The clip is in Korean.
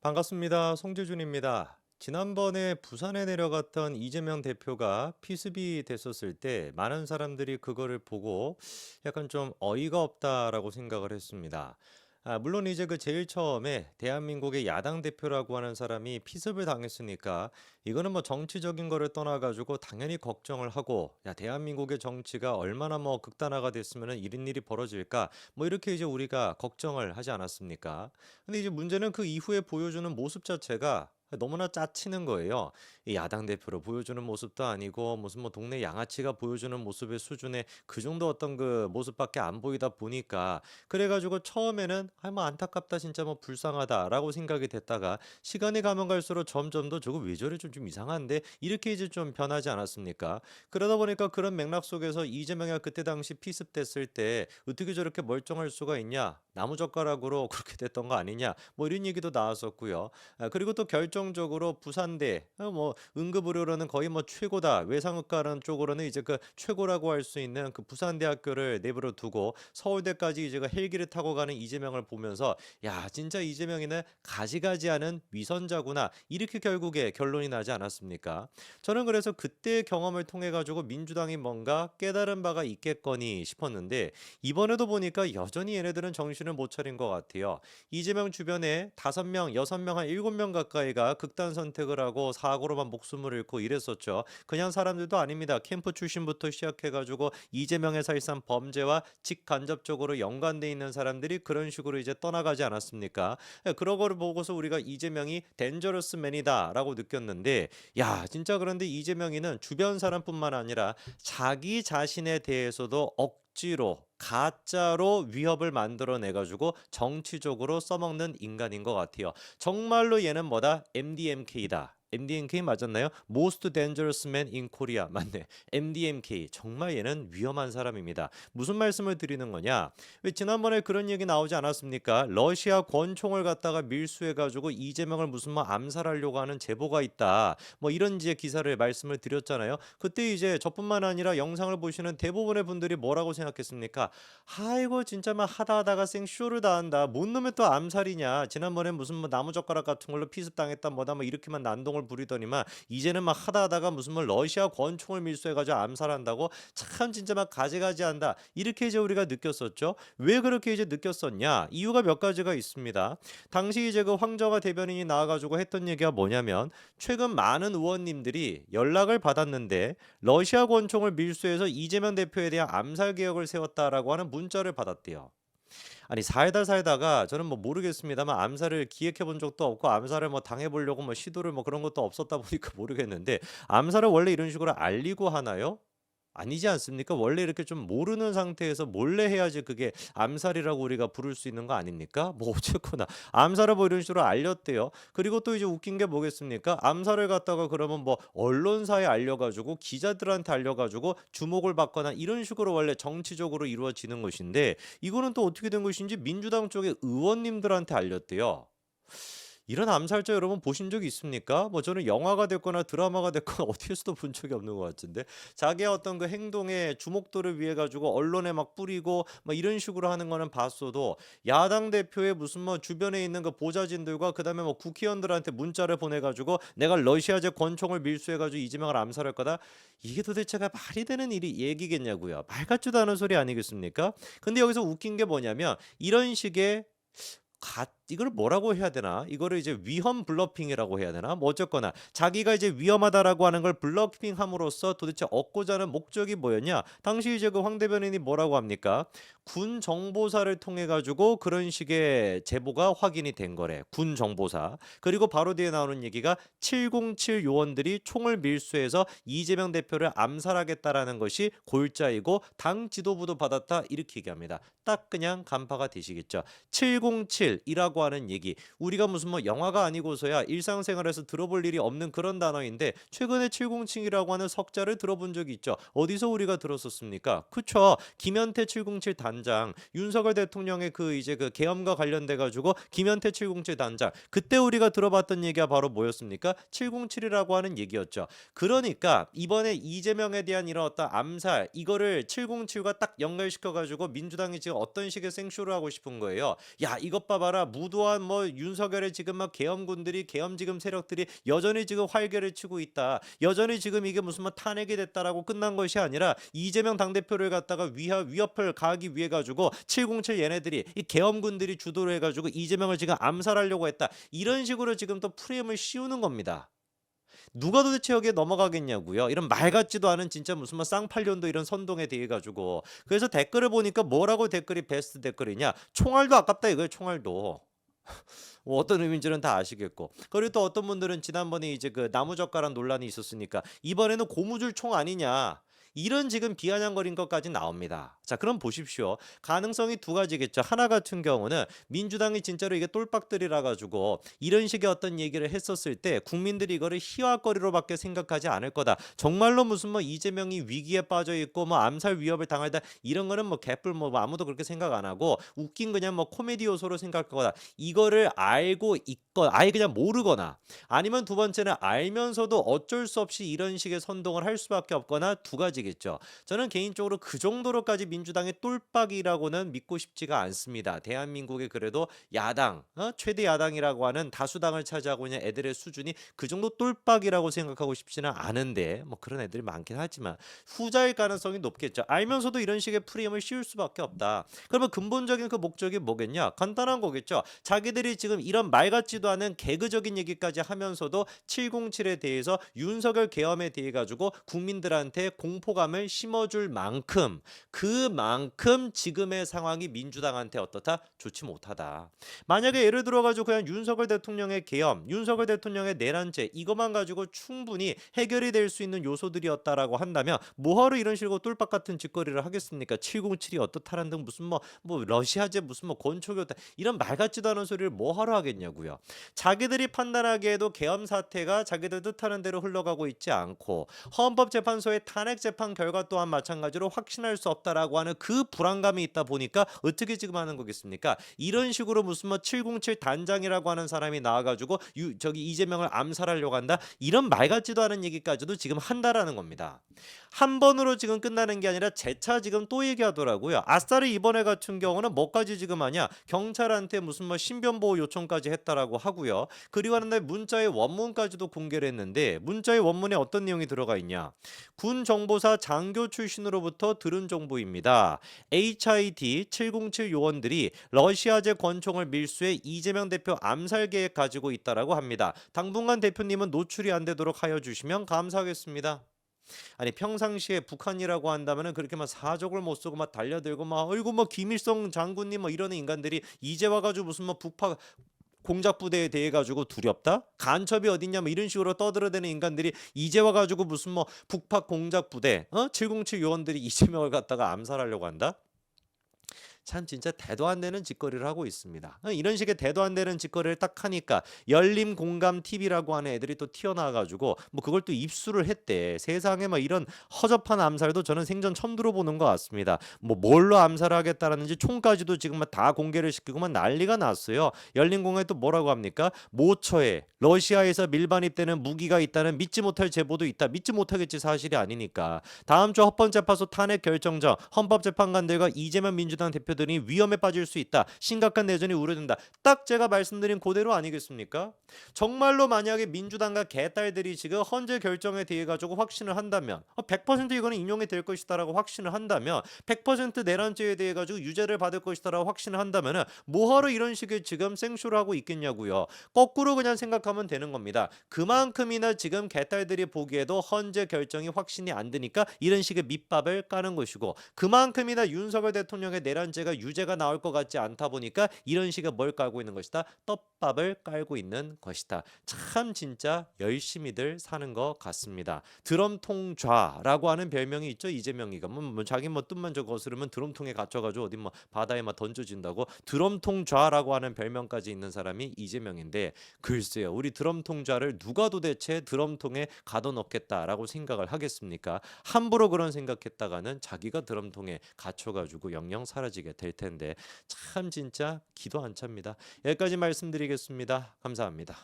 반갑습니다. 송재준입니다. 지난번에 부산에 내려갔던 이재명 대표가 피습이 됐었을 때 많은 사람들이 그거를 보고 약간 좀 어이가 없다라고 생각을 했습니다. 물론 이제 그 제일 처음에 대한민국의 야당 대표라고 하는 사람이 피습을 당했으니까 이거는 뭐 정치적인 거를 떠나가지고 당연히 걱정을 하고, 야, 대한민국의 정치가 얼마나 뭐 극단화가 됐으면 이런 일이 벌어질까, 뭐 이렇게 이제 우리가 걱정을 하지 않았습니까? 근데 이제 문제는 그 이후에 보여주는 모습 자체가 너무나 짜치는 거예요. 이 야당 대표로 보여주는 모습도 아니고 무슨 뭐 동네 양아치가 보여주는 모습의 수준의 그 정도 어떤 그 모습밖에 안 보이다 보니까, 그래가지고 처음에는 뭐 안타깝다, 진짜 뭐 불쌍하다라고 생각이 됐다가 시간이 가면 갈수록 점점 더 저거 왜 저래, 좀 이상한데, 이렇게 이제 좀 변하지 않았습니까? 그러다 보니까 그런 맥락 속에서 이재명이 그때 당시 피습됐을 때 어떻게 저렇게 멀쩡할 수가 있냐, 나무젓가락으로 그렇게 됐던 거 아니냐, 뭐 이런 얘기도 나왔었고요. 그리고 또 결정적으로 부산대, 뭐 응급의료로는 거의 뭐 최고다, 외상의과라는 쪽으로는 이제 그 최고라고 할 수 있는 그 부산대학교를 내버려 두고 서울대까지 이제 그 헬기를 타고 가는 이재명을 보면서, 야, 진짜 이재명이는 가지가지하는 위선자구나, 이렇게 결국에 결론이 나지 않았습니까? 저는 그래서 그때 경험을 통해 가지고 민주당이 뭔가 깨달은 바가 있겠거니 싶었는데, 이번에도 보니까 여전히 얘네들은 정신을 못 차린 것 같아요. 이재명 주변에 5명, 6명, 한 7명 가까이가 극단 선택을 하고 사고로만 목숨을 잃고 이랬었죠. 그냥 사람들도 아닙니다. 캠프 출신부터 시작해가지고 이재명의 사실상 범죄와 직간접적으로 연관돼 있는 사람들이 그런 식으로 이제 떠나가지 않았습니까? 그런 거를 보고서 우리가 이재명이 덴저러스 맨이다라고 느꼈는데, 야, 진짜 그런데 이재명이는 주변 사람뿐만 아니라 자기 자신에 대해서도 억지로 가짜로 위협을 만들어내 가지고 정치적으로 써먹는 인간인 것 같아요. 정말로 얘는 뭐다? MDMK다. MDMK 맞았나요? Most Dangerous Man in Korea. 맞네. MDMK. 정말 얘는 위험한 사람입니다. 무슨 말씀을 드리는 거냐? 왜 지난번에 그런 얘기 나오지 않았습니까? 러시아 권총을 갖다가 밀수해가지고 이재명을 무슨 뭐 암살하려고 하는 제보가 있다, 뭐 이런 이제 기사를 말씀을 드렸잖아요. 그때 이제 저뿐만 아니라 영상을 보시는 대부분의 분들이 뭐라고 생각했습니까? 아이고, 진짜 막 하다 하다가 생쇼를 다 한다, 뭔 놈의 또 암살이냐, 지난번에 무슨 뭐 나무젓가락 같은 걸로 피습당했다 뭐다 뭐 이렇게만 난동을 부리더니만 이제는 막 하다 하다가 무슨 뭐 러시아 권총을 밀수해가지고 암살한다고, 참 진짜 막 가지가지한다, 이렇게 이제 우리가 느꼈었죠. 왜 그렇게 이제 느꼈었냐? 이유가 몇 가지가 있습니다. 당시 이제 그 황정화 대변인이 나와가지고 했던 얘기가 뭐냐면, 최근 많은 의원님들이 연락을 받았는데 러시아 권총을 밀수해서 이재명 대표에 대한 암살 계획을 세웠다라고 하는 문자를 받았대요. 아니, 살다 살다가 저는 뭐 모르겠습니다만 암살을 기획해 본 적도 없고 암살을 뭐 당해 보려고 뭐 시도를 뭐 그런 것도 없었다 보니까 모르겠는데, 암살을 원래 이런 식으로 알리고 하나요? 아니지 않습니까? 원래 이렇게 좀 모르는 상태에서 몰래 해야지 그게 암살이라고 우리가 부를 수 있는 거 아닙니까? 뭐 어쨌거나 암살을 뭐 이런 식으로 알렸대요. 그리고 또 이제 웃긴 게 뭐겠습니까? 암살을 갖다가 그러면 뭐 언론사에 알려가지고 기자들한테 알려가지고 주목을 받거나 이런 식으로 원래 정치적으로 이루어지는 것인데, 이거는 또 어떻게 된 것인지 민주당 쪽의 의원님들한테 알렸대요. 이런 암살자 여러분 보신 적이 있습니까? 뭐 저는 영화가 됐거나 드라마가 됐거나 어디에서도 본 적이 없는 것 같은데, 자기의 어떤 그 행동에 주목도를 위해 가지고 언론에 막 뿌리고 막 이런 식으로 하는 거는 봤어도, 야당 대표의 무슨 뭐 주변에 있는 그 보좌진들과 그다음에 뭐 국회의원들한테 문자를 보내 가지고 내가 러시아제 권총을 밀수해 가지고 이재명을 암살할 거다, 이게 도대체가 말이 되는 일이 얘기겠냐고요. 말 같지도 않은 소리 아니겠습니까? 근데 여기서 웃긴 게 뭐냐면, 이런 식의 이걸 뭐라고 해야 되나? 이거를 이제 위험 블러핑이라고 해야 되나? 뭐 어쨌거나 자기가 이제 위험하다라고 하는 걸 블러핑함으로써 도대체 얻고자 하는 목적이 뭐였냐? 당시 이제 그 황 대변인이 뭐라고 합니까? 군 정보사를 통해 가지고 그런 식의 제보가 확인이 된 거래. 군 정보사. 그리고 바로 뒤에 나오는 얘기가 707 요원들이 총을 밀수해서 이재명 대표를 암살하겠다라는 것이 골자이고 당 지도부도 받았다, 이렇게 얘기합니다. 딱 그냥 간파가 되시겠죠. 707이라고 하는 얘기, 우리가 무슨 뭐 영화가 아니고서야 일상생활에서 들어볼 일이 없는 그런 단어인데, 최근에 707이라고 하는 석자를 들어본 적이 있죠. 어디서 우리가 들었었습니까? 그쵸, 김현태 707 단장 단장, 윤석열 대통령의 그 이제 그 계엄과 관련돼 가지고 김현태 707 단장. 그때 우리가 들어봤던 얘기가 바로 뭐였습니까? 707이라고 하는 얘기였죠. 그러니까 이번에 이재명에 대한 이런 어떤 암살 이거를 707과 딱 연결시켜 가지고 민주당이 지금 어떤 식의 생쇼를 하고 싶은 거예요. 야, 이것 봐봐라. 무도한 뭐 윤석열의 지금 막 계엄군들이 계엄 지금 세력들이 여전히 지금 활개를 치고 있다. 여전히 지금 이게 무슨 뭐 탄핵이 됐다라고 끝난 것이 아니라 이재명 당대표를 갖다가 위협을 가하기 위해 가지고 707 얘네들이 이 계엄군들이 주도를 해 가지고 이재명을 지금 암살하려고 했다. 이런 식으로 지금 또 프레임을 씌우는 겁니다. 누가 도대체 여기에 넘어가겠냐고요. 이런 말 같지도 않은 진짜 무슨 뭐 쌍팔년도 이런 선동에 대해 가지고. 그래서 댓글을 보니까 뭐라고 댓글이 베스트 댓글이냐. 총알도 아깝다 이거예요. 총알도. 뭐 어떤 의미인지는 다 아시겠고. 그리고 또 어떤 분들은 지난번에 이제 그 나무젓가락 논란이 있었으니까 이번에는 고무줄 총 아니냐. 이런 지금 비아냥거린 것까지 나옵니다. 자, 그럼 보십시오. 가능성이 두 가지겠죠. 하나 같은 경우는 민주당이 진짜로 이게 똘박들이라 가지고 이런 식의 어떤 얘기를 했었을 때 국민들이 이거를 희화거리로밖에 생각하지 않을 거다. 정말로 무슨 뭐 이재명이 위기에 빠져 있고 뭐 암살 위협을 당하다 이런 거는 뭐 개뿔 뭐 아무도 그렇게 생각 안 하고 웃긴 그냥 뭐 코미디 요소로 생각할 거다. 이거를 알고 있거 아예 그냥 모르거나 아니면 두 번째는 알면서도 어쩔 수 없이 이런 식의 선동을 할 수밖에 없거나 두 가지겠죠. 저는 개인적으로 그 정도로까지 민주당의 똘박이라고는 믿고 싶지가 않습니다. 대한민국의 그래도 야당, 최대 야당이라고 하는 다수당을 차지하고 있는 애들의 수준이 그 정도 똘박이라고 생각하고 싶지는 않은데 뭐 그런 애들이 많긴 하지만 후자일 가능성이 높겠죠. 알면서도 이런 식의 프레임을 씌울 수밖에 없다. 그러면 근본적인 그 목적이 뭐겠냐? 간단한 거겠죠. 자기들이 지금 이런 말 같지도 않은 개그적인 얘기까지 하면서도 707에 대해서 윤석열 계엄에 대해 가지고 국민들한테 공포감을 심어줄 만큼 그만큼 지금의 상황이 민주당한테 어떻다? 좋지 못하다. 만약에 예를 들어 가지고 그냥 윤석열 대통령의 계엄, 윤석열 대통령의 내란죄 이것만 가지고 충분히 해결이 될 수 있는 요소들이었다라고 한다면 뭐하러 이런 식으로 똘박 같은 짓거리를 하겠습니까? 707이 어떻다라는 등 무슨 뭐 러시아제 무슨 뭐 권총이었다 이런 말 같지도 않은 소리를 뭐하러 하겠냐고요. 자기들이 판단하기에도 계엄 사태가 자기들 뜻하는 대로 흘러가고 있지 않고 헌법재판소의 탄핵 재판 결과 또한 마찬가지로 확신할 수 없다라고 하는 그 불안감이 있다 보니까 어떻게 지금 하는 거겠습니까? 이런 식으로 무슨 뭐 707 단장이라고 하는 사람이 나와가지고 저기 이재명을 암살하려고 한다 이런 말 같지도 않은 얘기까지도 지금 한다라는 겁니다. 한 번으로 지금 끝나는 게 아니라 재차 지금 또 얘기하더라고요. 아싸를 이번에 같은 경우는 뭐까지 지금 하냐? 경찰한테 무슨 뭐 신변보호 요청까지 했다라고 하고요. 그리고 하는데 문자의 원문까지도 공개를 했는데 문자의 원문에 어떤 내용이 들어가 있냐? 군 정보사 장교 출신으로부터 들은 정보입니다. HID 707 요원들이 러시아제 권총을 밀수해 이재명 대표 암살 계획 가지고 있다라고 합니다. 당분간 대표님은 노출이 안 되도록 하여 주시면 감사하겠습니다. 아니 평상시에 북한이라고 한다면은 그렇게 막 사족을 못 쓰고 막 달려들고 막 어이구 뭐 김일성 장군님 뭐 이러는 인간들이 이제 와가지고 무슨 뭐 북파 공작 부대에 대해 가지고 두렵다? 간첩이 어딨냐 뭐 이런 식으로 떠들어대는 인간들이 이제 와가지고 무슨 뭐 북파 공작 부대 707 요원들이 이재명을 갖다가 암살하려고 한다? 참 진짜 대도 안 되는 짓거리를 하고 있습니다. 이런 식의 대도 안 되는 짓거리를 딱 하니까 열림 공감 TV라고 하는 애들이 또 튀어나와가지고 뭐 그걸 또 입수를 했대. 세상에 막 이런 허접한 암살도 저는 생전 처음 들어보는 것 같습니다. 뭐 뭘로 암살을 하겠다라는지 총까지도 지금 막 다 공개를 시키고 막 난리가 났어요. 열린 공에 또 뭐라고 합니까? 모처에 러시아에서 밀반입되는 무기가 있다는 믿지 못할 제보도 있다. 믿지 못하겠지 사실이 아니니까. 다음 주 헌법재판소 탄핵 결정 전 헌법재판관들과 이재명 민주당 대표들이 위험에 빠질 수 있다. 심각한 내전이 우려된다. 딱 제가 말씀드린 그대로 아니겠습니까? 정말로 만약에 민주당과 개딸들이 지금 헌재 결정에 대해 가지고 확신을 한다면 100% 이거는 인용이 될 것이다라고 확신을 한다면 100% 내란죄에 대해 가지고 유죄를 받을 것이다라고 확신을 한다면 뭐하러 이런 식의 지금 생쇼를 하고 있겠냐고요. 거꾸로 그냥 생각하면 되는 겁니다. 그만큼이나 지금 개딸들이 보기에도 헌재 결정이 확신이 안 드니까 이런 식의 밑밥을 까는 것이고 그만큼이나 윤석열 대통령의 내란죄가 유죄가 나올 것 같지 않다 보니까 이런 식의 뭘 깔고 있는 것이다. 떡밥을 깔고 있는 것이다. 참 진짜 열심히들 사는 것 같습니다. 드럼통좌라고 하는 별명이 있죠. 이재명이가 뭐 자기 뭐 뜻만 저 거스르면 드럼통에 갇혀가지고 어디 뭐 바다에 막 던져진다고 드럼통좌라고 하는 별명까지 있는 사람이 이재명인데 글쎄요. 우리 드럼통좌를 누가 도대체 드럼통에 가둬놓겠다라고 생각을 하겠습니까? 함부로 그런 생각했다가는 자기가 드럼통에 갇혀가지고 영영 사라지겠다. 이게 될 텐데 참 진짜 기도 안 찹니다. 여기까지 말씀드리겠습니다. 감사합니다.